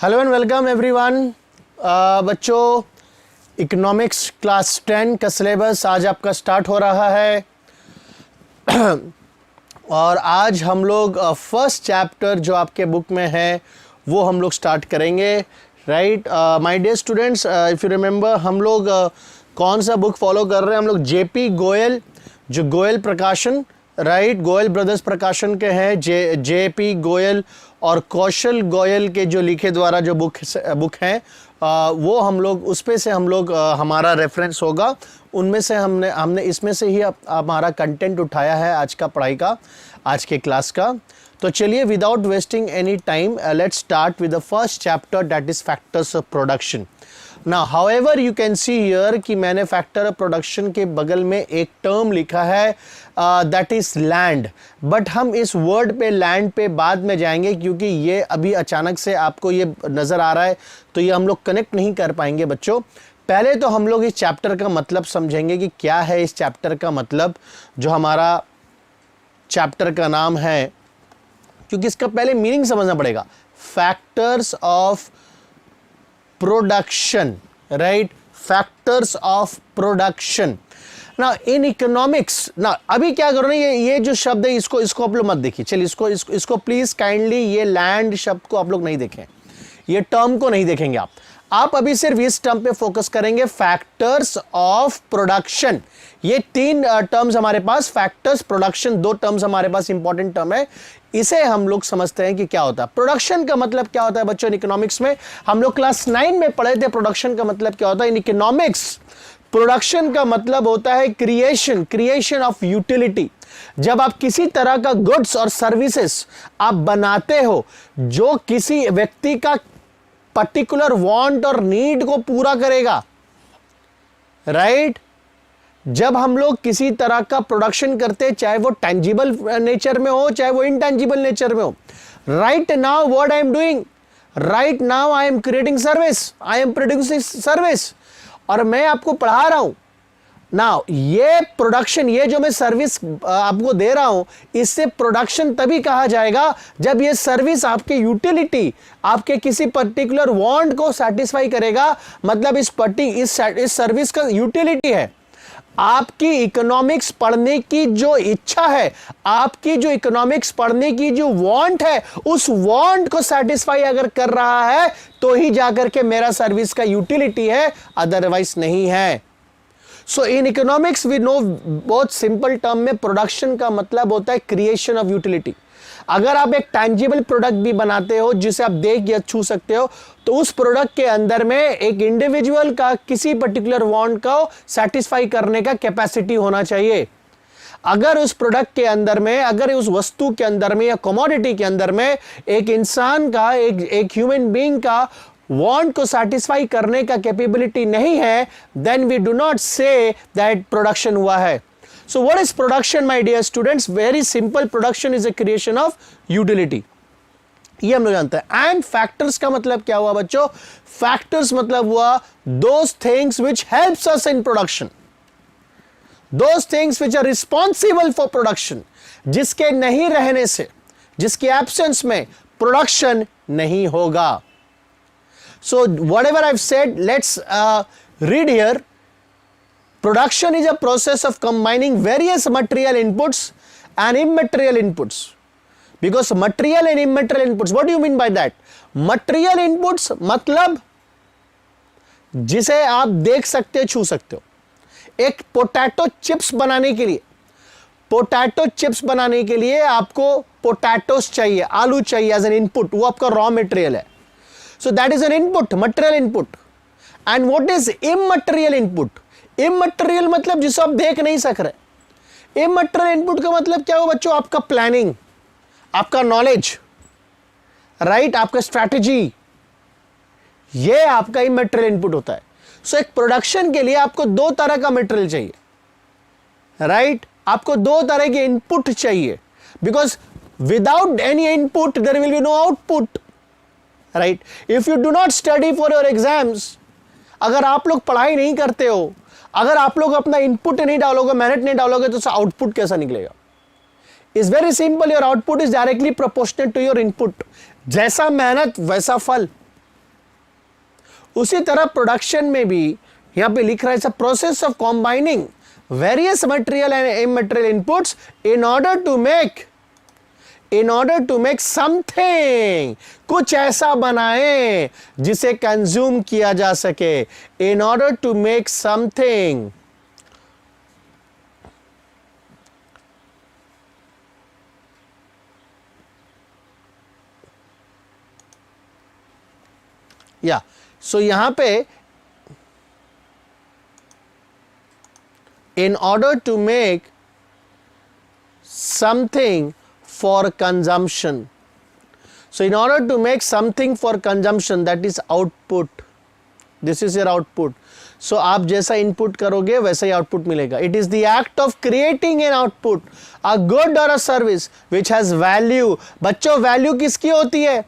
Hello and welcome everyone. बच्चों, economics class 10 का syllabus आज आपका स्टार्ट हो रहा है और आज हम लोग फर्स्ट चैप्टर जो आपके बुक में है वो हम लोग स्टार्ट करेंगे। Right my dear students, if you remember हम लोग कौन सा बुक फॉलो कर रहे हैं? हम लोग जेपी गोयल, जो गोयल प्रकाशन, राइट गोयल ब्रदर्स प्रकाशन के हैं, जेपी गोयल और कौशल गोयल के जो लिखे द्वारा जो बुक हैं वो हम लोग उस पे से हम लोग हमारा रेफरेंस होगा। उनमें से हमने इसमें से ही हमारा कंटेंट उठाया है आज का पढ़ाई का, आज के क्लास का। तो चलिए without wasting any time let's start with the first chapter, that is factors of production. Now, however, you can see here कि मैंने फैक्टर ऑफ प्रोडक्शन के बगल में एक टर्म लिखा है दैट इज लैंड, बट हम इस वर्ड पे लैंड पे बाद में जाएंगे क्योंकि ये अभी अचानक से आपको ये नज़र आ रहा है तो ये हम लोग कनेक्ट नहीं कर पाएंगे बच्चों। पहले तो हम लोग इस चैप्टर का मतलब समझेंगे कि क्या है इस चैप्टर का मतलब, जो हमारा चैप्टर का नाम है, क्योंकि इसका पहले मीनिंग समझना पड़ेगा। Factors of production, right, factors of production. ना इन इकोनॉमिक्स, ना अभी क्या करो ना, ये जो शब्द है इसको आप लोग मत देखिए। चलिए इसको प्लीज काइंडली, ये लैंड शब्द को आप लोग नहीं देखें, ये टर्म को नहीं देखेंगे आप अभी सिर्फ इस टर्म पे फोकस करेंगे, फैक्टर्स ऑफ प्रोडक्शन। ये तीन टर्म्स हमारे पास, फैक्टर्स, प्रोडक्शन, दो टर्म्स हमारे पास इंपॉर्टेंट टर्म है। इसे हम लोग समझते हैं कि क्या होता है प्रोडक्शन का मतलब क्या होता है बच्चों। इन इकोनॉमिक्स में हम लोग क्लास 9 में पढ़े थे प्रोडक्शन का मतलब क्या होता है। इन इकोनॉमिक्स प्रोडक्शन का मतलब होता है क्रिएशन ऑफ यूटिलिटी। जब आप किसी तरह का गुड्स और सर्विसेज आप बनाते हो जो किसी व्यक्ति का पर्टिकुलर वांट और नीड को पूरा करेगा, राइट। जब हम लोग किसी तरह का प्रोडक्शन करते हैं, चाहे वो टेंजिबल नेचर में हो चाहे वो इनटेंजिबल नेचर में हो, right now what I am doing, right now I am creating service, I am producing service, और मैं आपको पढ़ा रहा हूं नाउ। ये प्रोडक्शन, ये जो मैं सर्विस आपको दे रहा हूं, इससे प्रोडक्शन तभी कहा जाएगा जब ये सर्विस आपके यूटिलिटी, आपके किसी पर्टिकुलर वांट को सेटिस्फाई करेगा। मतलब इस सर्विस का यूटिलिटी है, आपकी इकोनॉमिक्स पढ़ने की जो इच्छा है, आपकी जो इकोनॉमिक्स पढ़ने की जो वांट है, उस वांट को सेटिस्फाई अगर कर रहा है तो ही जाकर के मेरा सर्विस का यूटिलिटी है, अदरवाइज नहीं है। सो इन इकोनॉमिक्स वी नो, बहुत सिंपल टर्म में प्रोडक्शन का मतलब होता है क्रिएशन ऑफ यूटिलिटी। अगर आप एक टैंजिबल प्रोडक्ट भी बनाते हो जिसे आप देख या छू सकते हो, तो उस प्रोडक्ट के अंदर में एक इंडिविजुअल का किसी पर्टिकुलर वांट को सेटिस्फाई करने का कैपेसिटी होना चाहिए। अगर उस प्रोडक्ट के अंदर में, अगर उस वस्तु के अंदर में या कमोडिटी के अंदर में एक इंसान का, एक ह्यूमन बीइंग का वांट को सेटिस्फाई करने का कैपेबिलिटी नहीं है, then we do not say that production हुआ है। So what is production, my dear students? Very simple, production is a creation of utility. ये हम लोग जानते हैं। एंड फैक्टर्स का मतलब क्या हुआ बच्चों? फैक्टर्स मतलब हुआ those things which helps us in production, those things which are responsible for production, जिसके नहीं रहने से, जिसके एब्सेंस में प्रोडक्शन नहीं होगा। So whatever I've said, let's read here. Production is a process of combining various material inputs and immaterial inputs. Because material and immaterial inputs, what do you mean by that? Material inputs मतलब जिसे आप देख सकते हो, छू सकते हो। एक पोटैटो चिप्स बनाने के लिए, पोटैटो चिप्स बनाने के लिए आपको पोटैटोस चाहिए, आलू चाहिए एज एन इनपुट, वो आपका रॉ मटेरियल है। So that is an input, material input. And what is immaterial input? Immaterial मतलब जिसे आप देख नहीं सक रहे। इमटेरियल इनपुट का मतलब क्या हो बच्चों? आपका प्लानिंग, आपका नॉलेज, राइट, आपका स्ट्रैटेजी, ये आपका इमटेरियल इनपुट होता है। सो एक प्रोडक्शन के लिए आपको दो तरह का मटेरियल चाहिए, राइट, आपको दो तरह के इनपुट चाहिए, because without any input there will be no output, right. If you do not study for your exams, अगर आप लोग पढ़ाई नहीं करते हो, अगर आप लोग अपना इनपुट नहीं डालोगे, मेहनत नहीं डालोगे, तो आउटपुट कैसा निकलेगा? Is very simple, your output is directly proportional to your input. जैसा मेहनत वैसा फल, उसी तरह प्रोडक्शन में भी यहां पे लिख रहा है it's a process of combining various material and immaterial inputs in order to make something, कुछ ऐसा बनाए जिसे कंज्यूम किया जा सके, in order to make something. या सो यहां पे in order to make something for consumption. So in order to make something for consumption, that is output. This is your output. So आप जैसा input करोगे वैसा ही output मिलेगा. It is the act of creating an output, a good or a service which has value. बच्चों value किसकी होती है?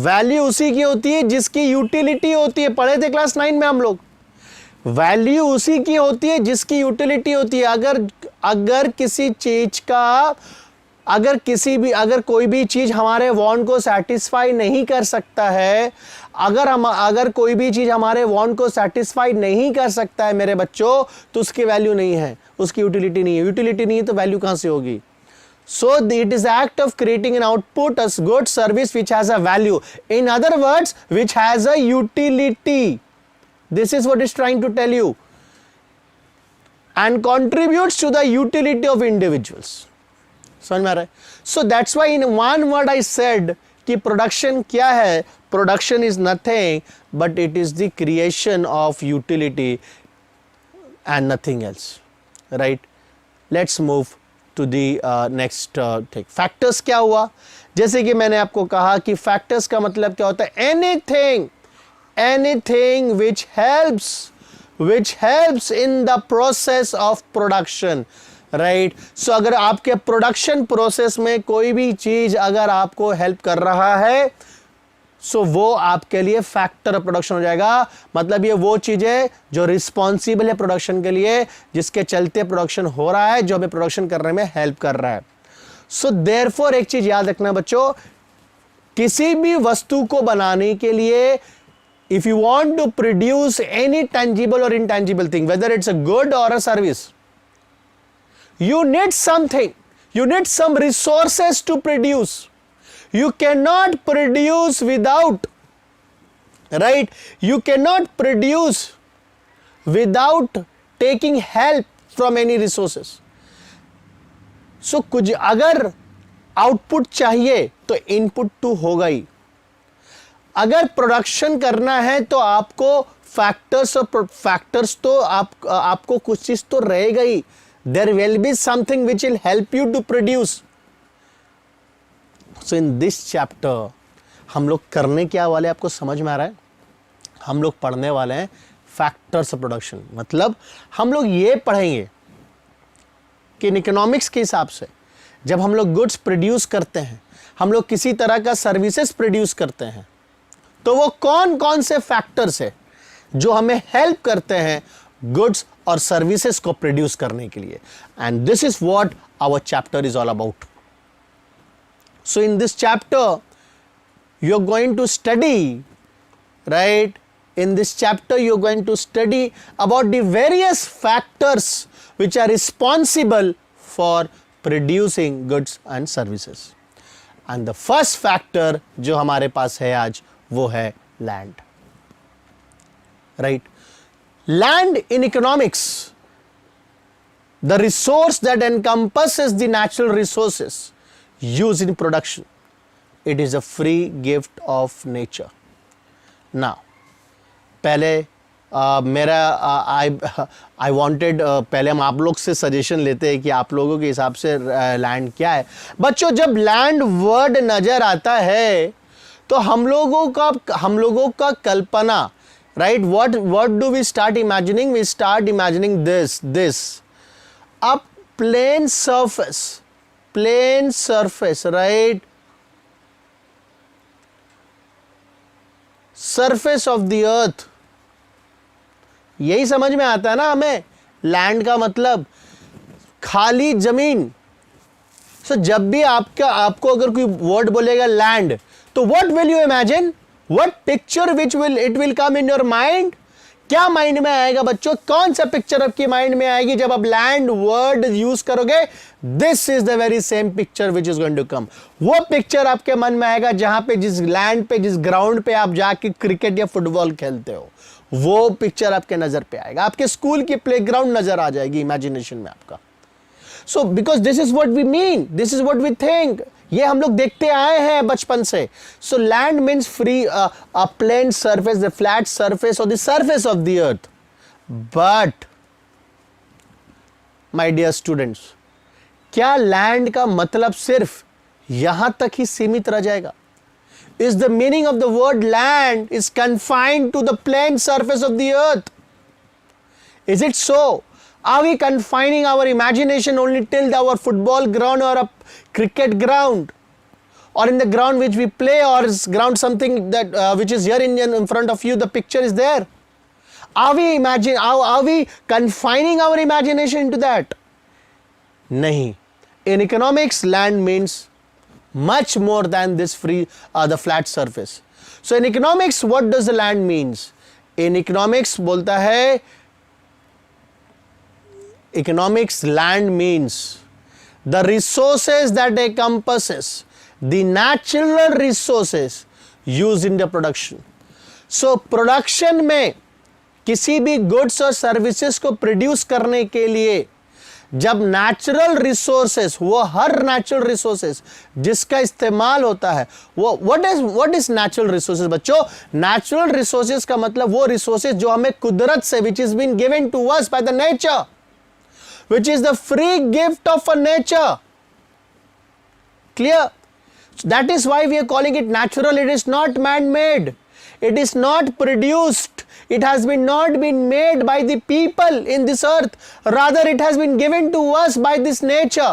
Value उसी की होती है जिसकी utility होती है. पढ़े थे क्लास 9 में हम लोग. वैल्यू उसी की होती है जिसकी यूटिलिटी होती है। अगर किसी चीज का अगर कोई भी चीज हमारे वांट को सेटिस्फाई नहीं कर सकता है, अगर कोई भी चीज हमारे वांट को सेटिस्फाई नहीं कर सकता है मेरे बच्चों, तो उसकी वैल्यू नहीं है, उसकी यूटिलिटी नहीं है। यूटिलिटी नहीं है तो वैल्यू कहां से होगी? So it is act of creating an output, a good service which has a value. In other words, which has a utility. This is what it's trying to tell you, and contributes to the utility of individuals. समझ में आ रहा है? So that's why in one word I said कि production क्या है? Production is nothing but it is the creation of utility and nothing else, right? Let's move to the next thing. Factors क्या हुआ? जैसे कि मैंने आपको कहा कि factors का मतलब क्या होता है? Anything which helps in the process of production, right? So अगर आपके प्रोडक्शन प्रोसेस में कोई भी चीज अगर आपको हेल्प कर रहा है, सो वो आपके लिए फैक्टर ऑफ प्रोडक्शन हो जाएगा। मतलब ये वो चीज है जो रिस्पॉन्सिबल है प्रोडक्शन के लिए, जिसके चलते प्रोडक्शन हो रहा है, जो हमें प्रोडक्शन करने में हेल्प कर रहा है। सो देयरफॉर एक चीज याद रखना बच्चों, किसी भी वस्तु को बनाने के लिए if you want to produce any tangible or intangible thing, whether it's a good or a service, you need something, you need some resources to produce. You cannot produce without, right? You cannot produce without taking help from any resources. So कुछ अगर output चाहिए तो input to होगा ही। अगर production करना है तो आपको फैक्टर्स तो आपको कुछ चीज तो रहेगा ही। There will be something which will help you to produce. So in this chapter हम लोग करने क्या वाले, आपको समझ में आ रहा है? हम लोग पढ़ने वाले हैं फैक्टर्स ऑफ प्रोडक्शन। मतलब हम लोग ये पढ़ेंगे कि इकोनॉमिक्स के हिसाब से जब हम लोग गुड्स प्रोड्यूस करते हैं, हम लोग किसी तरह का सर्विसेज प्रोड्यूस करते हैं, तो वो कौन कौन से फैक्टर्स है जो हमें हेल्प करते हैं गुड्स और सर्विसेज को प्रोड्यूस करने के लिए। And this is what our chapter is all about. So in this chapter you are going to study, right? In this chapter you are going to study about the various factors which are responsible for producing goods and services. And the first factor जो हमारे पास है आज वो है land, right? Land in economics, the resource that encompasses the natural resources used in production. It is a free gift of nature. Now पहले मेरा I wanted पहले हम आप लोग से सजेशन लेते हैं कि आप लोगों के हिसाब से लैंड क्या है। बच्चों जब लैंड वर्ड नजर आता है तो हम लोगों का कल्पना, right? What do we start imagining? We start imagining this a plane surface, right? Surface of the earth, यही समझ में आता है ना हमें। लैंड का मतलब खाली जमीन। सो जब भी आपको अगर कोई वर्ड बोलेगा लैंड, तो what will you imagine? What picture which will it will come in your mind? क्या माइंड में आएगा बच्चों? कौन सा पिक्चर आपकी माइंड में आएगी जब आप लैंड वर्ड यूज करोगे? This is the very same picture which is going to come. वो पिक्चर आपके मन में आएगा जहां पे, जिस लैंड पे, जिस ग्राउंड पे आप जाके क्रिकेट या फुटबॉल खेलते हो, वो पिक्चर आपके नजर पे आएगा। आपके स्कूल की प्लेग्राउंड नजर आ जाएगी इमेजिनेशन में आपका। So because this is what we mean, this is what we think, ये हम लोग देखते आए हैं बचपन से। So land means free, a plane surface, the flat surface और the surface of the earth. But my dear students, क्या लैंड का मतलब सिर्फ यहां तक ही सीमित रह जाएगा? Is the meaning of the word land is confined to the plain surface of the earth? Is it so? Are we confining our imagination only till our football ground or a cricket ground, or in the ground which we play, or is ground something that which is here in front of you, the picture is there? Are we confining our imagination into that? Nahi. In economics, land means much more than this free, the flat surface. So in economics, what does the land means? In economics बोलता है, economics land means the resources that encompasses the natural resources used in the production. So production में किसी भी goods और services को produce करने के लिए जब नेचुरल रिसोर्सेस, वो हर नेचुरल रिसोर्सेस जिसका इस्तेमाल होता है, वो व्हाट इज नेचुरल रिसोर्सेस बच्चों? नेचुरल रिसोर्सेस का मतलब वो रिसोर्सेस जो हमें कुदरत से, which is been given to us by the nature, which is the free gift of a nature. Clear? That is why we are calling it natural. It is not man made, it is not produced, it has been not been made by the people in this earth, rather it has been given to us by this nature.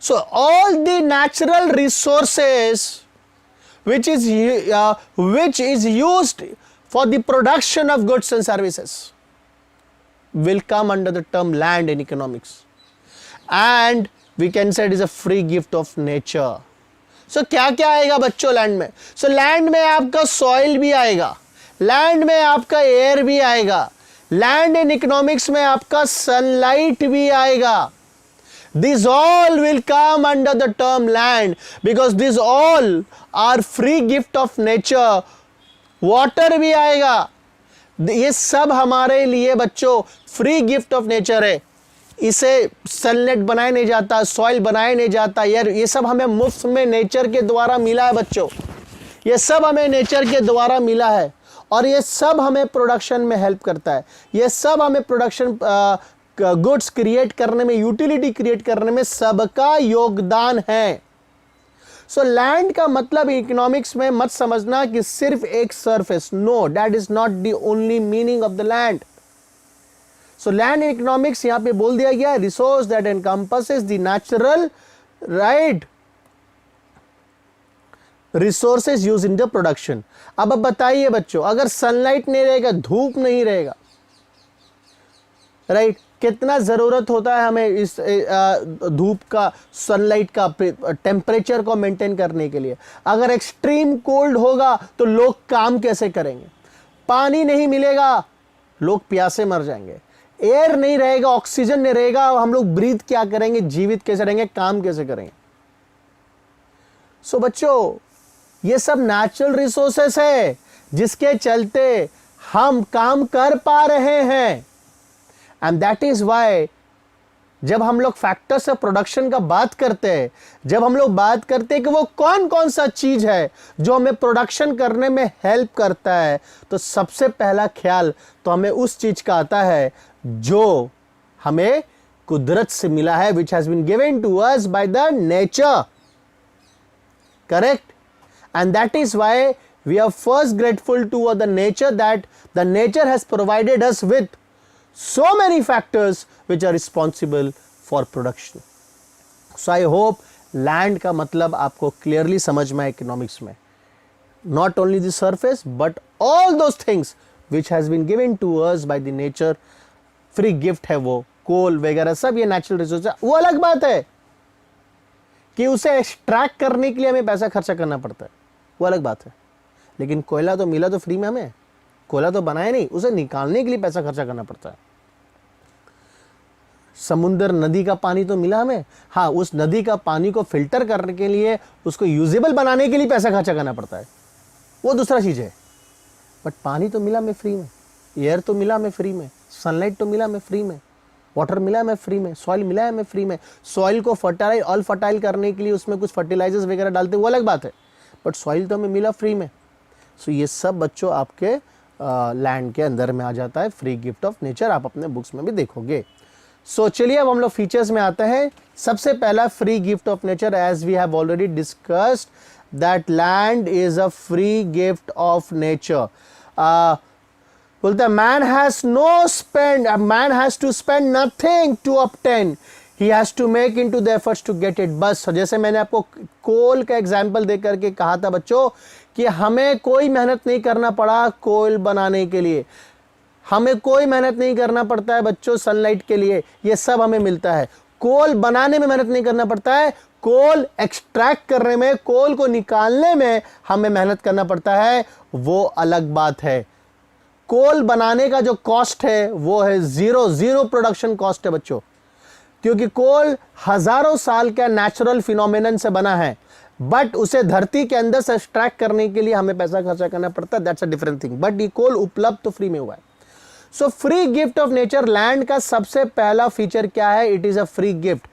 So all the natural resources which is used for the production of goods and services will come under the term land in economics, and we can say it is a free gift of nature. सो क्या क्या आएगा बच्चों land में? So land में आपका soil भी आएगा, land में आपका एयर भी आएगा, लैंड इन इकोनॉमिक्स में आपका सनलाइट भी आएगा। This all will come under the term land because this all are free gift of nature. Water भी आएगा, ये सब हमारे लिए बच्चों फ्री गिफ्ट ऑफ नेचर है। इसे सनलाइट बनाया नहीं जाता, सॉइल बनाया नहीं जाता यार, ये सब हमें मुफ्त में नेचर के द्वारा मिला है बच्चों। ये सब हमें नेचर के द्वारा मिला है और ये सब हमें प्रोडक्शन में हेल्प करता है। ये सब हमें प्रोडक्शन गुड्स क्रिएट करने में, यूटिलिटी क्रिएट करने में सबका योगदान है। सो लैंड का मतलब इकोनॉमिक्स में मत समझना कि सिर्फ एक surface. No, that is not the only meaning of the land. So land in economics यहां पे बोल दिया गया, resource that encompasses the natural right resources use in the production. अब बताइए बच्चों, अगर सनलाइट नहीं रहेगा, धूप नहीं रहेगा, राइट, कितना जरूरत होता है हमें इस धूप का, सनलाइट का, टेम्परेचर को मेंटेन करने के लिए। अगर एक्सट्रीम कोल्ड होगा तो लोग काम कैसे करेंगे? पानी नहीं मिलेगा, लोग प्यासे मर जाएंगे। एयर नहीं रहेगा, ऑक्सीजन नहीं रहेगा, हम लोग ब्रीथ क्या करेंगे, जीवित कैसे रहेंगे, काम कैसे करेंगे? सो बच्चों, ये सब नेचुरल रिसोर्सेस है जिसके चलते हम काम कर पा रहे हैं। एंड दैट इज वाई जब हम लोग फैक्टर्स ऑफ प्रोडक्शन का बात करते हैं, जब हम लोग बात करते हैं कि वो कौन कौन सा चीज है जो हमें प्रोडक्शन करने में हेल्प करता है, तो सबसे पहला ख्याल तो हमें उस चीज का आता है जो हमें कुदरत से मिला है, which has been given to us by the nature. Correct? And that is why we are first grateful to the nature, that the nature has provided us with so many factors which are responsible for production. So I hope land का मतलब आपको clearly समझ में economics में, not only the surface but all those things which has been given to us by the nature, free gift है वो, कोल वगैरह सब ये natural resources है। वो अलग बात है कि उसे एक्सट्रैक्ट करने के लिए हमें पैसा खर्चा करना पड़ता है, वो अलग बात है। लेकिन कोयला तो मिला तो फ्री में हमें, कोयला तो बनाया नहीं, उसे निकालने के लिए पैसा खर्चा करना पड़ता है। समुद्र नदी का पानी तो मिला हमें, हाँ उस नदी का पानी को फिल्टर करने के लिए, उसको यूजेबल बनाने के लिए पैसा खर्चा करना पड़ता है, वो दूसरा चीज है। बट पानी तो मिला हमें फ्री में, एयर तो मिला हमें फ्री में, सनलाइट तो मिला हमें फ्री में, वाटर मिला हमें फ्री में, सॉइल मिला है हमें फ्री में। सॉइल को फर्टाइल ऑल फर्टाइल करने के लिए उसमें कुछ फर्टिलाइजर्स वगैरह डालते हैं, वो अलग बात है, बट सॉइल तो हमें मिला फ्री में। सो ये सब बच्चों आपके लैंड के अंदर में आ जाता है, फ्री गिफ्ट ऑफ नेचर, आप अपने बुक्स में भी देखोगे। सो चलिए अब हम लोग फीचर्स में आते हैं। सबसे पहला free gift of nature, as we have already discussed that land is a free gift of nature. बोलता है man has to spend nothing to obtain, he has to make into the efforts to get it. बस जैसे मैंने आपको कोल का example दे करके कहा था बच्चों कि हमें कोई मेहनत नहीं करना पड़ा कोल बनाने के लिए, हमें कोई मेहनत नहीं करना पड़ता है बच्चों सनलाइट के लिए, ये सब हमें मिलता है। कोल बनाने में मेहनत नहीं करना पड़ता है, कोल एक्सट्रैक्ट करने में, कोल को निकालने में हमें मेहनत करना पड़ता है, वो अलग बात है। कोल बनाने का जो कॉस्ट है वो है जीरो प्रोडक्शन कॉस्ट है बच्चों, क्योंकि कोल हजारों साल का नेचुरल फिनोमेनन से बना है, बट उसे धरती के अंदर से एक्सट्रैक्ट करने के लिए हमें पैसा खर्चा करना पड़ता है, that's a different thing. But ये कोल उपलब्ध तो फ्री में हुआ है। So free gift of nature, land का सबसे पहला फीचर क्या है? It is a free gift,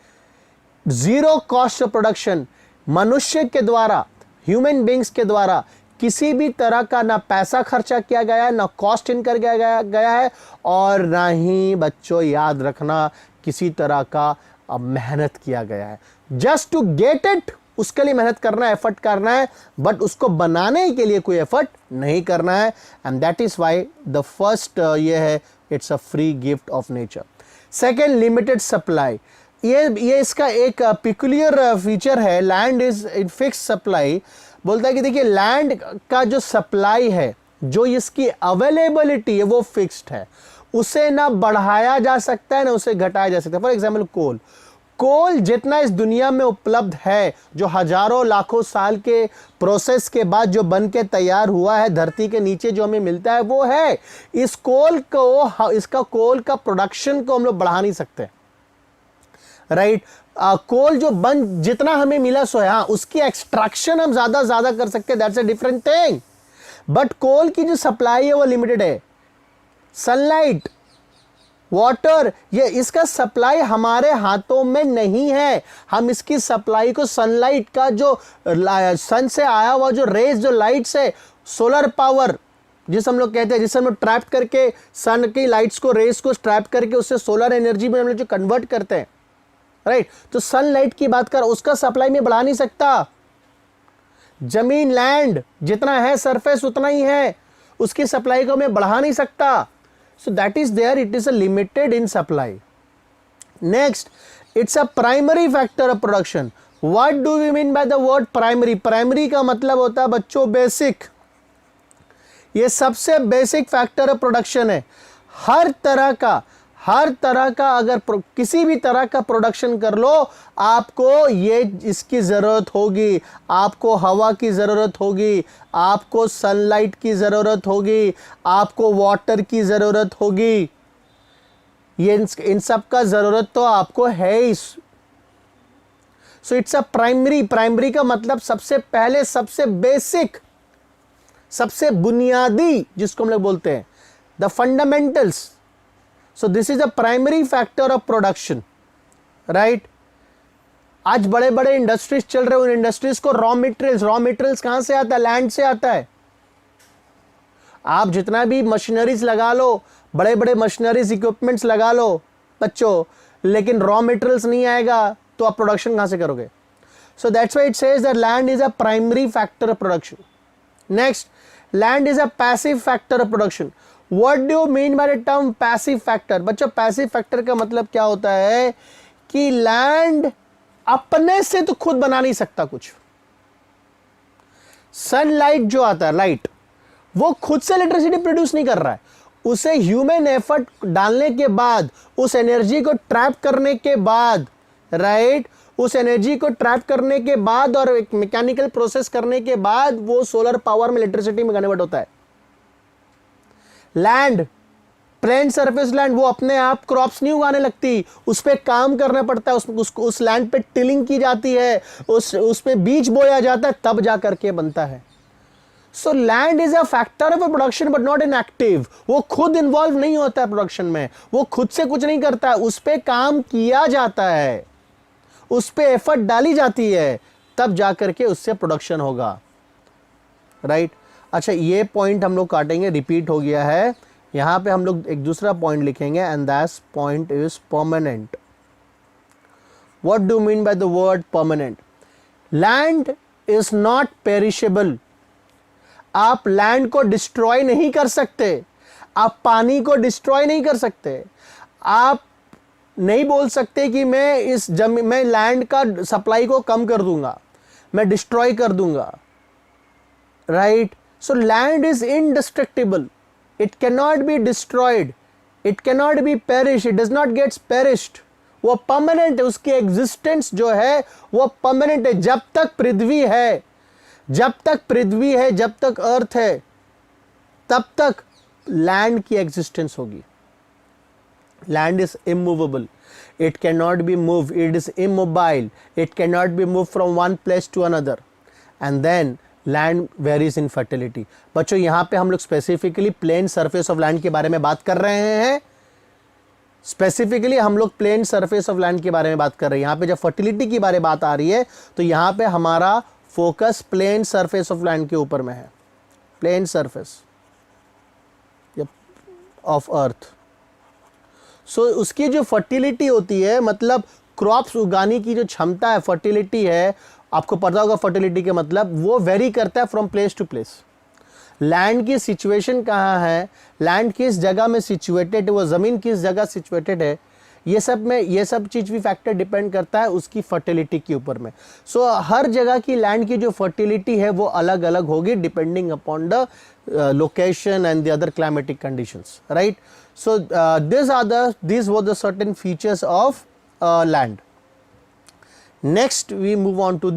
zero cost of production. मनुष्य के द्वारा, ह्यूमन बींग्स के द्वारा किसी भी तरह का ना पैसा खर्चा किया गया है, ना कॉस्ट इनकर गया है, और ना ही बच्चों याद रखना किसी तरह का मेहनत किया गया है। जस्ट टू गेट इट, उसके लिए मेहनत करना है, एफर्ट करना है, बट उसको बनाने के लिए कोई एफर्ट नहीं करना है। And that is why the first ये है, it's a free gift of nature. Second, limited supply. ये इसका एक पिकुलियर फीचर है, land is in fix supply. बोलता है कि देखिए लैंड का जो सप्लाई है, जो इसकी अवेलेबिलिटी है वो फिक्स्ड है, उसे ना बढ़ाया जा सकता है ना उसे घटाया जा सकता है। फॉर एग्जाम्पल कोल जितना इस दुनिया में उपलब्ध है, जो हजारों लाखों साल के प्रोसेस के बाद जो बन के तैयार हुआ है धरती के नीचे जो हमें मिलता है वो है। इस कोल को, इसका कोल का प्रोडक्शन को हम लोग बढ़ा नहीं सकते, राइट। कोल जो जितना हमें मिला सो है, उसकी एक्सट्रैक्शन हम ज्यादा कर सकते हैं, that's a different thing. But coal की जो सप्लाई है वो लिमिटेड है। सनलाइट, वाटर, ये इसका सप्लाई हमारे हाथों में नहीं है। हम इसकी सप्लाई को सनलाइट का जो सन से आया हुआ जो रेज, जो लाइट्स है, सोलर पावर जिसे हम लोग कहते हैं, जिसे हम लोग ट्रैप करके सन की लाइट्स को, रेज को ट्रैप करके उससे सोलर एनर्जी में हम लोग जो कन्वर्ट करते हैं, राइट। तो सनलाइट की बात कर, उसका सप्लाई में बढ़ा नहीं सकता। जमीन, लैंड जितना है सरफेस उतना ही है, उसकी सप्लाई को मैं बढ़ा नहीं सकता। So that is there, it is a limited in supply. Next, it's a primary factor of production. What do we mean by the word primary? Primary का मतलब होता है बच्चों बेसिक, ये सबसे बेसिक फैक्टर ऑफ प्रोडक्शन है। हर तरह का अगर किसी भी तरह का प्रोडक्शन कर लो, आपको ये इसकी ज़रूरत होगी, आपको हवा की ज़रूरत होगी, आपको सनलाइट की ज़रूरत होगी, आपको वाटर की ज़रूरत होगी, ये इन सब का ज़रूरत तो आपको है ही। सो इट्स अ प्राइमरी का मतलब सबसे पहले, सबसे बेसिक, सबसे बुनियादी, जिसको हम लोग बोलते हैं the fundamentals. So this is a primary factor of production, right? आज बड़े बड़े इंडस्ट्रीज चल रहे हैं, उन इंडस्ट्रीज को रॉ मटेरियल्स कहां से आता है? लैंड से आता है। आप जितना भी मशीनरीज लगा लो, बड़े बड़े मशीनरीज इक्विपमेंट्स लगा लो बच्चों, लेकिन रॉ मटेरियल्स नहीं आएगा तो आप प्रोडक्शन कहां से करोगे? So that's why it says that land is a primary factor of production. Next, land is a passive factor of production. What do you mean by the term passive factor? बच्चों passive factor का मतलब क्या होता है कि land अपने से तो खुद बना नहीं सकता कुछ। सनलाइट जो आता है, लाइट, वो खुद से इलेक्ट्रिसिटी प्रोड्यूस नहीं कर रहा है, उसे ह्यूमन एफर्ट डालने के बाद, उस एनर्जी को ट्रैप करने के बाद, राइट, उस एनर्जी को ट्रैप करने के बाद और एक मैकेनिकल प्रोसेस करने के बाद वो सोलर पावर में इलेक्ट्रिसिटी में कन्वर्ट होता है। लैंड, प्लेन सरफेस लैंड, वो अपने आप क्रॉप्स नहीं उगाने लगती, उस पर काम करना पड़ता है, उस लैंड पे टिलिंग की जाती है, उस पे बीज बोया जाता है, तब जा करके बनता है। So land is a factor of production but not in active. वो खुद इन्वॉल्व नहीं होता है प्रोडक्शन में, वो खुद से कुछ नहीं करता है, उस पर काम किया जाता है, उस पर एफर्ट डाली जाती है, तब जा करके उससे प्रोडक्शन होगा। राइट अच्छा, ये पॉइंट हम लोग काटेंगे, रिपीट हो गया है। यहां पे हम लोग एक दूसरा पॉइंट लिखेंगे and that point is permanent. What do mean by the word permanent? Land is not perishable. आप लैंड को डिस्ट्रॉय नहीं कर सकते, आप पानी को डिस्ट्रॉय नहीं कर सकते, आप नहीं बोल सकते कि मैं लैंड का सप्लाई को कम कर दूंगा, मैं डिस्ट्रॉय कर दूंगा। Right so land is indestructible, it cannot be destroyed, it cannot be perished, it does not get perished। वो परमानेंट है, उसकी एग्जिस्टेंस जो है वो परमानेंट है। जब तक पृथ्वी है, जब तक पृथ्वी है, जब तक अर्थ है, तब तक लैंड की एग्जिस्टेंस होगी। Land is immovable, it cannot be moved, it is immobile, it cannot be moved from one place to another, and then land varies in fertility. बच्चों यहां पे हम लोग specifically plain surface of land के बारे में बात कर रहे हैं, स्पेसिफिकली हम लोग प्लेन सरफेस ऑफ लैंड के बारे में बात कर रहे हैं। यहां पे जब फर्टिलिटी की बारे बात आ रही है तो यहां पे हमारा focus plain surface of land के ऊपर में है, plain surface of earth. So उसकी जो फर्टिलिटी होती है, मतलब क्रॉप्स उगाने की जो क्षमता है, फर्टिलिटी है, आपको पता होगा फर्टिलिटी के मतलब, वो वेरी करता है from place to place. Land की सिचुएशन कहाँ है, लैंड किस जगह में सिचुएटेड है, वो ज़मीन किस जगह सिचुएटेड है, ये सब चीज़ भी फैक्टर डिपेंड करता है उसकी फर्टिलिटी के ऊपर में। सो हर जगह की लैंड की जो फर्टिलिटी है वो अलग अलग होगी depending upon the location and the other climatic conditions. Right so these were the certain features of land. Next we move on to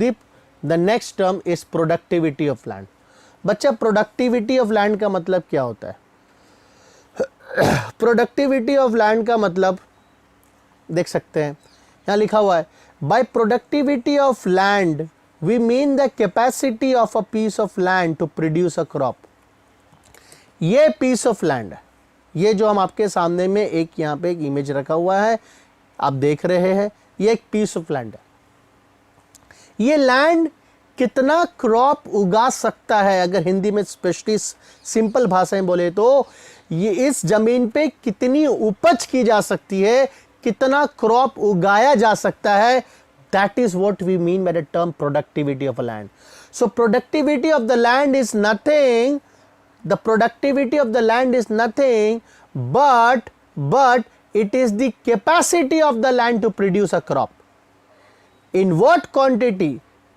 the next term is productivity of land। बच्चा productivity of land का मतलब क्या होता है? productivity of land का मतलब देख सकते हैं, यहाँ लिखा हुआ है by productivity of land we mean the capacity of a piece of land to produce a crop। ये piece of land है, ये जो हम आपके सामने में एक यहाँ पे एक इमेज रखा हुआ है आप देख रहे हैं, ये एक piece of land है। ये लैंड कितना क्रॉप उगा सकता है, अगर हिंदी में स्पेशली सिंपल भाषा में बोले तो ये इस जमीन पे कितनी उपज की जा सकती है, कितना क्रॉप उगाया जा सकता है, that is what we mean by the term productivity of a land. So productivity of the land is nothing, the productivity of the land is nothing but it is the capacity of the land to produce a crop. In what quantity,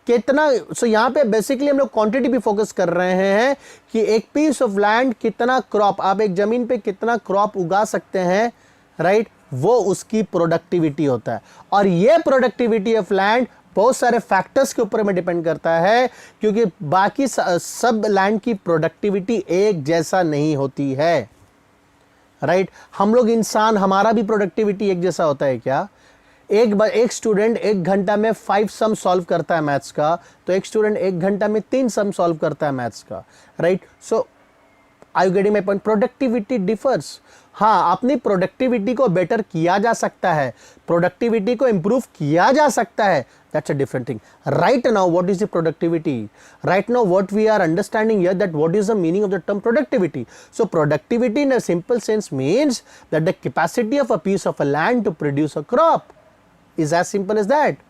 कितना। So यहां पे basically हम लोग quantity भी focus कर रहे हैं कि एक पीस ऑफ लैंड कितना क्रॉप, आप एक जमीन पे कितना क्रॉप उगा सकते हैं, राइट, वो उसकी प्रोडक्टिविटी होता है। और ये प्रोडक्टिविटी ऑफ लैंड बहुत सारे फैक्टर्स के ऊपर में डिपेंड करता है, क्योंकि बाकी सब लैंड की प्रोडक्टिविटी एक जैसा नहीं होती है। राइट हम लोग इंसान, हमारा भी प्रोडक्टिविटी एक जैसा होता है क्या? एक स्टूडेंट 1 घंटा में 5 सम सॉल्व करता है मैथ्स का, तो एक स्टूडेंट 1 घंटा में 3 सम सॉल्व करता है मैथ्स का। Right so are you getting my point? Productivity differs. हाँ, अपनी प्रोडक्टिविटी को बेटर किया जा सकता है, प्रोडक्टिविटी को इंप्रूव किया जा सकता है, that's a different thing. Right now what is the productivity? Right now what we are understanding here, that what is the meaning of the term productivity. So productivity in a simple sense means that the capacity of a piece of a land to produce a crop is as simple as that.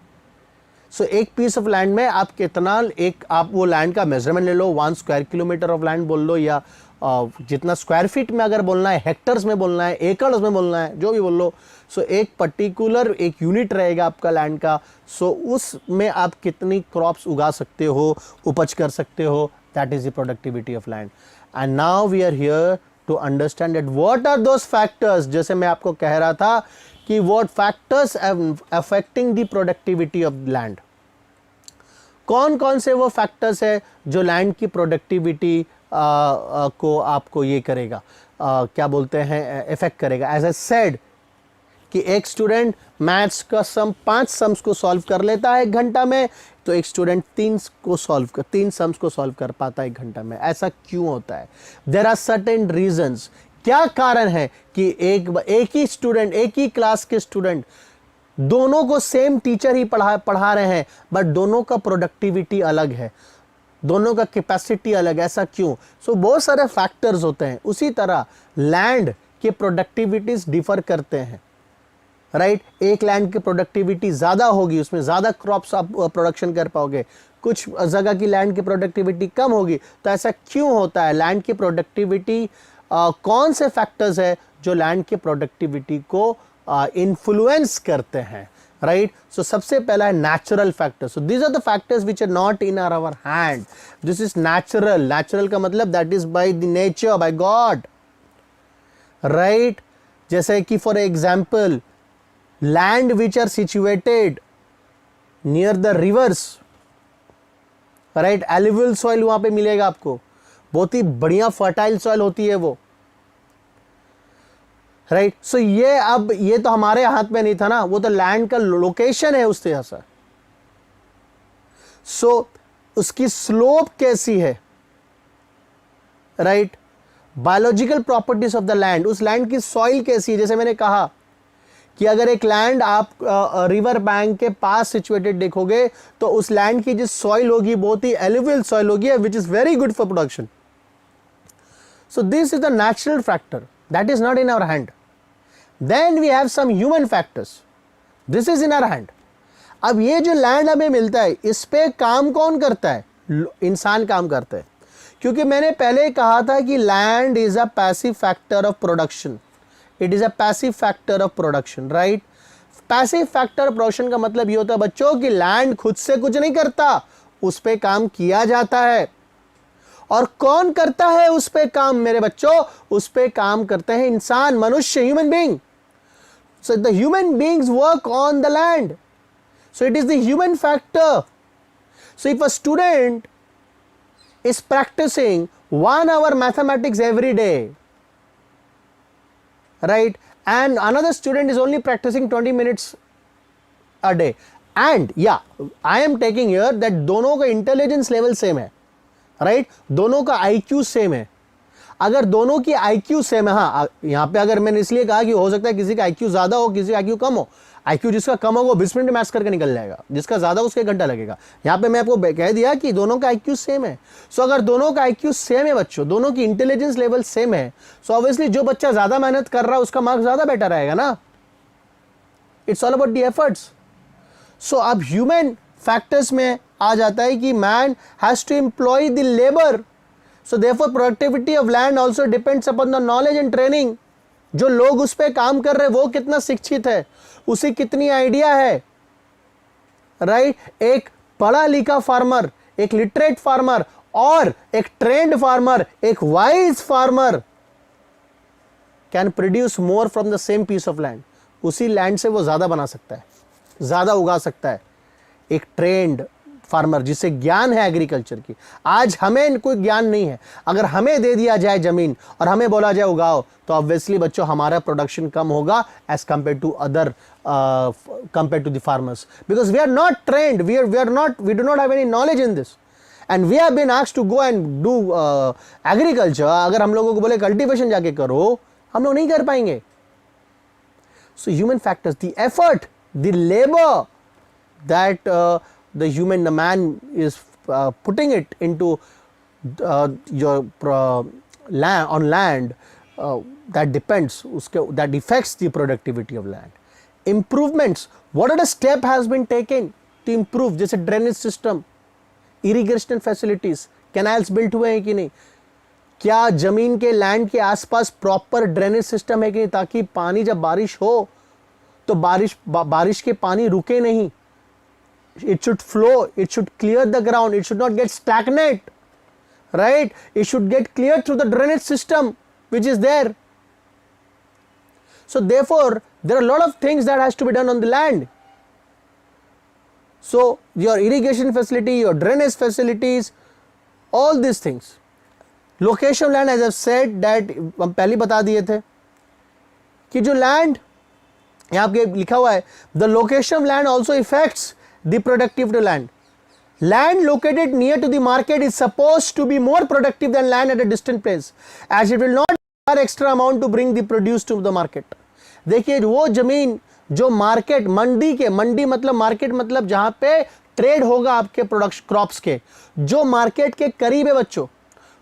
So एक piece of land में आप कितना, एक आप वो land का measurement ले लो, 1 square kilometer of land बोल लो, या जितना स्क्वायर फीट में अगर बोलना है, हेक्टर्स में बोलना है, एकड़्स में बोलना है, जो भी बोल लो। सो एक पर्टिकुलर एक यूनिट रहेगा आपका लैंड का, सो उसमें आप कितनी क्रॉप्स उगा सकते हो, उपज कर सकते हो, that is the productivity of land. And now we are here to understand that what are those factors. जैसे मैं आपको कह रहा था कि what factors affecting the productivity of land. कौन कौन से वो फैक्टर्स है जो लैंड की प्रोडक्टिविटी को आपको ये करेगा, क्या बोलते हैं, इफेक्ट करेगा। एज ए सेड कि एक स्टूडेंट मैथ्स का 5 सम्स को सॉल्व कर लेता है 1 घंटा में, तो एक स्टूडेंट 3 सम्स को सॉल्व कर पाता है 1 घंटा में। ऐसा क्यों होता है? There are certain reasons. क्या कारण है कि एक ही स्टूडेंट, एक ही क्लास के स्टूडेंट, दोनों को सेम टीचर ही पढ़ा रहे हैं, बट दोनों का प्रोडक्टिविटी अलग है, दोनों का कैपेसिटी अलग है। ऐसा क्यों? बहुत सारे फैक्टर्स होते हैं। उसी तरह लैंड के प्रोडक्टिविटीज डिफर करते हैं, राइट। एक लैंड की प्रोडक्टिविटी ज़्यादा होगी, उसमें ज़्यादा क्रॉप्स आप प्रोडक्शन कर पाओगे, कुछ जगह की लैंड की प्रोडक्टिविटी कम होगी। तो ऐसा क्यों होता है? लैंड की प्रोडक्टिविटी, कौन से फैक्टर्स है जो लैंड की प्रोडक्टिविटी को इन्फ्लुएंस करते हैं, राइट। सो सबसे पहला है natural factors. So these are the factors which are not in our hand. This is natural. Natural का मतलब that is by the nature, by god, right. जैसे कि for example land which are situated near the rivers, right, alluvial soil वहां पे मिलेगा आपको, बहुत ही बढ़िया फर्टाइल सॉइल होती है वो, राइट। सो ये तो हमारे हाथ में नहीं था ना, वो तो लैंड का लोकेशन है उस तरह से। सो उसकी स्लोप कैसी है, right. Biological properties of the land, उस लैंड की सॉइल कैसी है। जैसे मैंने कहा कि अगर एक लैंड आप रिवर बैंक के पास सिचुएटेड देखोगे तो उस लैंड की जो सॉइल होगी बहुत ही एलुवियल सॉइल होगी, which is very good for production. So this is the natural factor that is not in our hand. Then we have some human factors, this is in our hand. अब ये जो land हमें मिलता है, इस पे काम कौन करता है? इंसान काम करता है। क्योंकि मैंने पहले कहा था कि land is a passive factor of production. It is a passive factor of production, right. Passive factor of production का मतलब ये होता है बच्चों कि लैंड खुद से कुछ नहीं करता, उस पे काम किया जाता है। और कौन करता है उस पे काम मेरे बच्चों? उस पे काम करते हैं इंसान, मनुष्य, human being. So the human beings work on the land, so it is the human factor. So if a student is practicing 1 hour mathematics every day, right, and another student is only practicing 20 minutes a day, and yeah, I am taking here that दोनों का intelligence level same है, right, दोनों का IQ same है। अगर दोनों की IQ same है, हाँ यहाँ पे अगर मैंने इसलिए कहा कि हो सकता है किसी का IQ ज्यादा हो, किसी का IQ कम हो। IQ जिसका कम होगा वो 20 मिनट में मैथ्स करके निकल जाएगा, जिसका ज्यादा उसके 1 घंटा लगेगा। यहाँ पे मैं आपको कह दिया कि दोनों का IQ सेम है। सो अगर दोनों का IQ सेम है बच्चों, दोनों की इंटेलिजेंस लेवल सेम है, सो ऑब्वियसली जो बच्चा ज्यादा मेहनत कर रहा है उसका मार्क्स ज्यादा बेटर आएगा ना। It's all about the efforts. So अब ह्यूमन फैक्टर्स में आ जाता है कि man has to employ the labour. So therefore productivity of land also depends upon the knowledge and training। जो लोग उस पे काम कर रहे हैं वो कितना शिक्षित है, उसे कितनी आइडिया है, राइट। एक पढ़ा लिखा फार्मर, एक लिटरेट फार्मर और एक ट्रेंड फार्मर, एक wise farmer can produce more from the same piece of land. उसी लैंड से वो ज्यादा बना सकता है, ज्यादा उगा सकता है। एक ट्रेंड फार्मर जिसे ज्ञान है एग्रीकल्चर की, आज हमें कोई ज्ञान नहीं है, अगर हमें दे दिया जाए जमीन और हमें बोला जाए उगाओ, तो ऑब्वियसली बच्चों हमारा प्रोडक्शन कम होगा as compare to other, compare to the farmers, because we are not trained, we do not have any knowledge in this and we have been asked to go and do agriculture. अगर हम लोगों को बोले cultivation जाके करो, हम लोग नहीं कर पाएंगे। So human factors, the effort, the labour that the man is putting it into your land, on land, that depends, that affects the productivity of land. Improvements, what are the step has been taken to improve, जैसे drainage system, irrigation facilities, canals built हुए हैं कि नहीं, क्या जमीन के land के आसपास प्रॉपर ड्रेनेज सिस्टम है कि नहीं, ताकि पानी जब बारिश हो तो बारिश के पानी रुके नहीं, it should flow, it should clear the ground, it should not get stagnant, right, it should get cleared through the drainage system which is there. So therefore there are a lot of things that has to be done on the land. So your irrigation facility, your drainage facilities, all these things. Location of land, as I've said that हम पहले बता दिए थे कि जो land यहाँ पे लिखा हुआ है, the location of land also affects the productivity of land. Land located near to the market is supposed to be more productive than land at a distant place, as it will not require extra amount to bring the produce to the market. देखिए वो जमीन जो market, मंडी मतलब market मतलब जहां पे trade होगा आपके प्रोडक्शन क्रॉप्स के, जो मार्केट के करीब है बच्चों,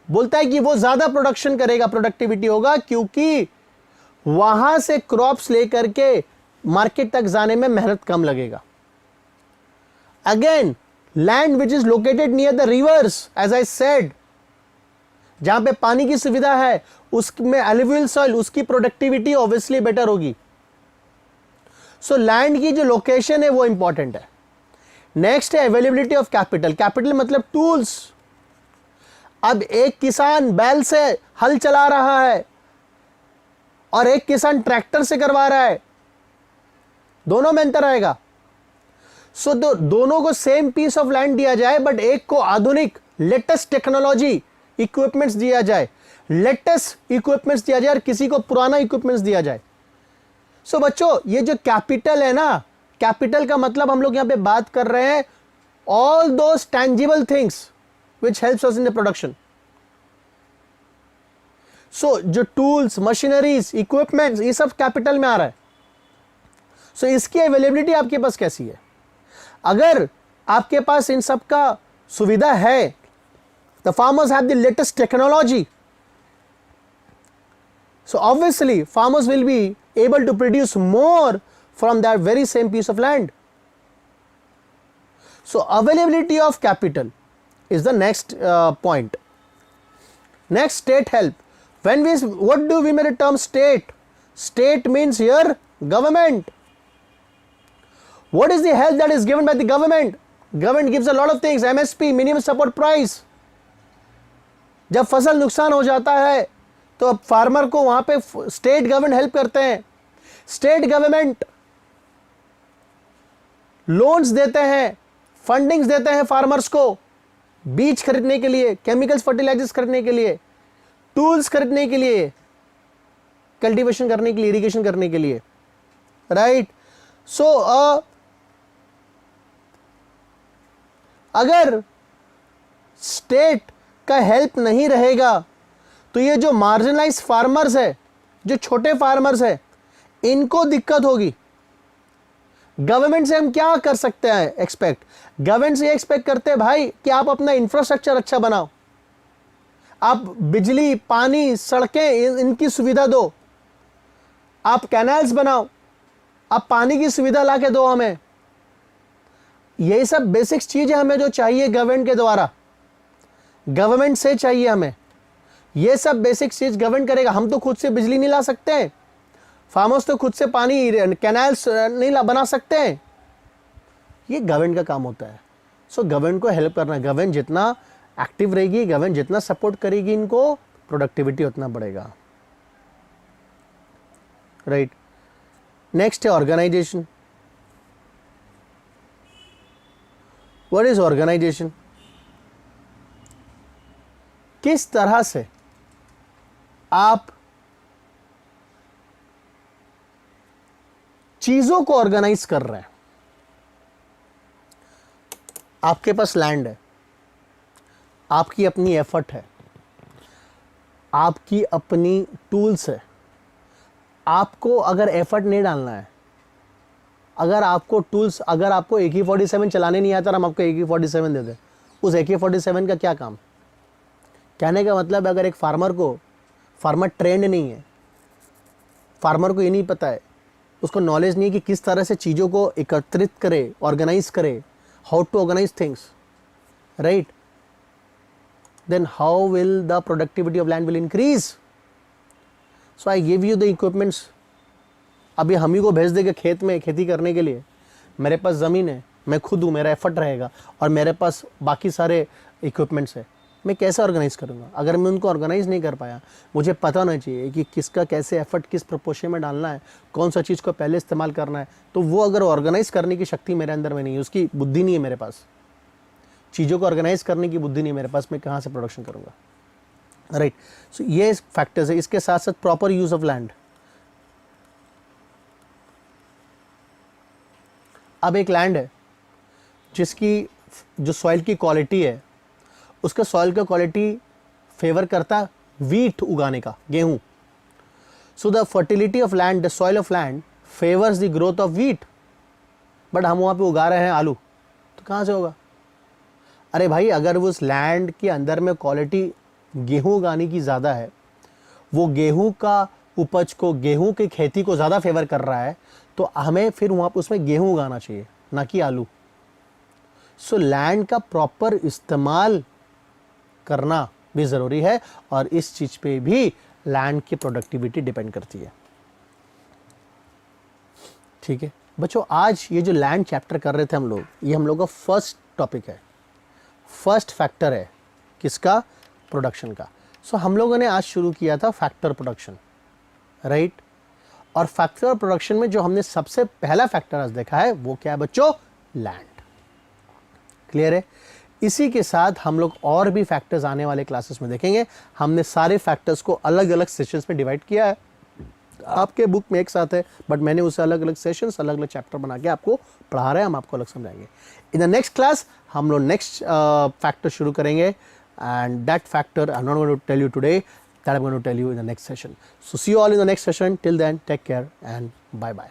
बोलता है कि वो ज्यादा प्रोडक्शन करेगा, प्रोडक्टिविटी होगा, क्योंकि वहां से क्रॉप्स लेकर के मार्केट तक जाने में मेहनत कम लगेगा. Again land which is located near the rivers, as I said, जहां पे पानी की सुविधा है उसमें एलुवियल सॉइल, उसकी प्रोडक्टिविटी ऑब्वियसली बेटर होगी. सो लैंड की जो लोकेशन है वो इंपॉर्टेंट है. नेक्स्ट है अवेलेबिलिटी ऑफ कैपिटल. कैपिटल मतलब टूल्स. अब एक किसान बैल से हल चला रहा है और एक किसान ट्रैक्टर से करवा रहा है, दोनों में अंतर आएगा. सो दोनों को सेम पीस ऑफ लैंड दिया जाए, बट एक को आधुनिक लेटेस्ट टेक्नोलॉजी इक्विपमेंट्स दिया जाए, लेटेस्ट इक्विपमेंट्स दिया जाए, और किसी को पुराना इक्विपमेंट्स दिया जाए. सो बच्चों ये जो कैपिटल है ना, कैपिटल का मतलब हम लोग यहां पे बात कर रहे हैं all those tangible things which helps us in the production. So जो टूल्स, मशीनरीज, इक्विपमेंट्स, ये सब कैपिटल में आ रहा है. सो इसकी अवेलेबिलिटी आपके पास कैसी है? अगर आपके पास इन सब का सुविधा है, the farmers have the latest technology, so obviously farmers will be able to produce more from that very same piece of land. So availability of capital is the next point. Next, state help. When we, what do we mean the term state? State means here government. What is the help that is given by the government? Government gives a lot of things, MSP, minimum support price. जब फसल नुकसान हो जाता है तो अब farmer को वहां पे स्टेट गवर्नमेंट हेल्प करते हैं. स्टेट गवर्नमेंट लोन्स देते हैं, फंडिंग्स देते हैं फार्मर्स को, बीज खरीदने के लिए, केमिकल्स, फर्टिलाइजर्स खरीदने के लिए, टूल्स खरीदने के लिए, कल्टीवेशन करने के लिए, इरिगेशन करने के लिए, राइट. सो अगर स्टेट का हेल्प नहीं रहेगा तो ये जो मार्जिनलाइज फार्मर्स है, जो छोटे फार्मर्स है, इनको दिक्कत होगी. गवर्नमेंट से हम क्या कर सकते हैं एक्सपेक्ट? गवर्नमेंट से एक्सपेक्ट करते हैं भाई कि आप अपना इंफ्रास्ट्रक्चर अच्छा बनाओ, आप बिजली, पानी, सड़कें, इनकी सुविधा दो, आप कैनाल्स बनाओ, आप पानी की सुविधा ला के दो हमें. यही सब बेसिक्स चीजें हमें जो चाहिए गवर्नमेंट के द्वारा, गवर्नमेंट से चाहिए हमें. ये सब बेसिक चीज गवर्नमेंट करेगा. हम तो खुद से बिजली नहीं ला सकते, फार्मर्स तो खुद से पानी, कैनाल्स नहीं बना सकते. ये गवर्नमेंट का काम होता है. सो गवर्नमेंट को हेल्प करना. गवर्नमेंट जितना एक्टिव रहेगी, गवर्नमेंट जितना सपोर्ट करेगी इनको, प्रोडक्टिविटी उतना बढ़ेगा, राइट. नेक्स्ट है ऑर्गेनाइजेशन. What is organisation? किस तरह से आप चीजों को ऑर्गेनाइज कर रहे हैं. आपके पास लैंड है, आपकी अपनी एफर्ट है, आपकी अपनी टूल्स है. आपको अगर एफर्ट नहीं डालना है, अगर आपको टूल्स, अगर आपको AK-47 चलाने नहीं आता, हम आपको AK-47 दे दें, उस AK-47 का क्या काम? कहने का मतलब अगर एक फार्मर ट्रेंड नहीं है, फार्मर को ये नहीं पता है, उसको नॉलेज नहीं है कि किस तरह से चीज़ों को एकत्रित करे, ऑर्गेनाइज करे, how to organise things, right, then how will the productivity of land will increase. So I give you the equipments. अभी हम ही को भेज देंगे खेत में खेती करने के लिए, मेरे पास ज़मीन है, मैं खुद हूँ, मेरा एफर्ट रहेगा और मेरे पास बाकी सारे इक्विपमेंट्स है. मैं कैसे ऑर्गेनाइज करूँगा? अगर मैं उनको ऑर्गेनाइज नहीं कर पाया, मुझे पता होना चाहिए कि किसका कैसे एफर्ट किस प्रपोर्शन में डालना है, कौन सा चीज़ को पहले इस्तेमाल करना है। तो वो अगर ऑर्गेनाइज करने की शक्ति मेरे अंदर में नहीं है, उसकी बुद्धि नहीं है मेरे पास, चीज़ों को ऑर्गेनाइज करने की बुद्धि नहीं है मेरे पास, मैं कहाँ से प्रोडक्शन करूँगा? राइट। सो ये फैक्टर्स है। इसके साथ साथ प्रॉपर यूज ऑफ लैंड। अब एक लैंड है जिसकी जो सॉइल की क्वालिटी है, उसका सॉइल का क्वालिटी फेवर करता वीट उगाने का, गेहूं। So the fertility of land, the soil of land favours the growth of wheat. But हम वहाँ पे उगा रहे हैं आलू, तो कहाँ से होगा? अरे भाई, अगर वो उस लैंड के अंदर में क्वालिटी गेहूं उगाने की ज़्यादा है, वो गेहूं का उपज को, गेहूं की खेती को ज़्यादा फेवर कर रहा है, तो हमें फिर वहाँ पर उसमें गेहूं उगाना चाहिए, ना कि आलू। सो लैंड का प्रॉपर इस्तेमाल करना भी ज़रूरी है, और इस चीज़ पे भी लैंड की प्रोडक्टिविटी डिपेंड करती है। ठीक है बच्चों, आज ये जो लैंड चैप्टर कर रहे थे हम लोग, ये हम लोग का फर्स्ट टॉपिक है, फर्स्ट फैक्टर है किसका? प्रोडक्शन का। सो हम लोगों ने आज शुरू किया था फैक्टर प्रोडक्शन, राइट। और फैक्टर प्रोडक्शन में जो हमने सबसे पहला फैक्टर आज देखा है वो क्या है बच्चों? लैंड। क्लियर है? इसी के साथ हम लोग और भी फैक्टर्स आने वाले क्लासेस में देखेंगे। हमने सारे फैक्टर्स को अलग अलग सेशंस में डिवाइड किया है, आपके बुक में एक साथ है, बट मैंने उसे अलग अलग सेशंस, अलग अलग चैप्टर बना के आपको पढ़ा रहे हैं, हम आपको अलग समझाएंगे। इन द नेक्स्ट क्लास हम लोग नेक्स्ट फैक्टर शुरू करेंगे, and that factor I am not going to tell you today, that I am going to tell you in the next session. So see you all in the next session. Till then take care and bye bye.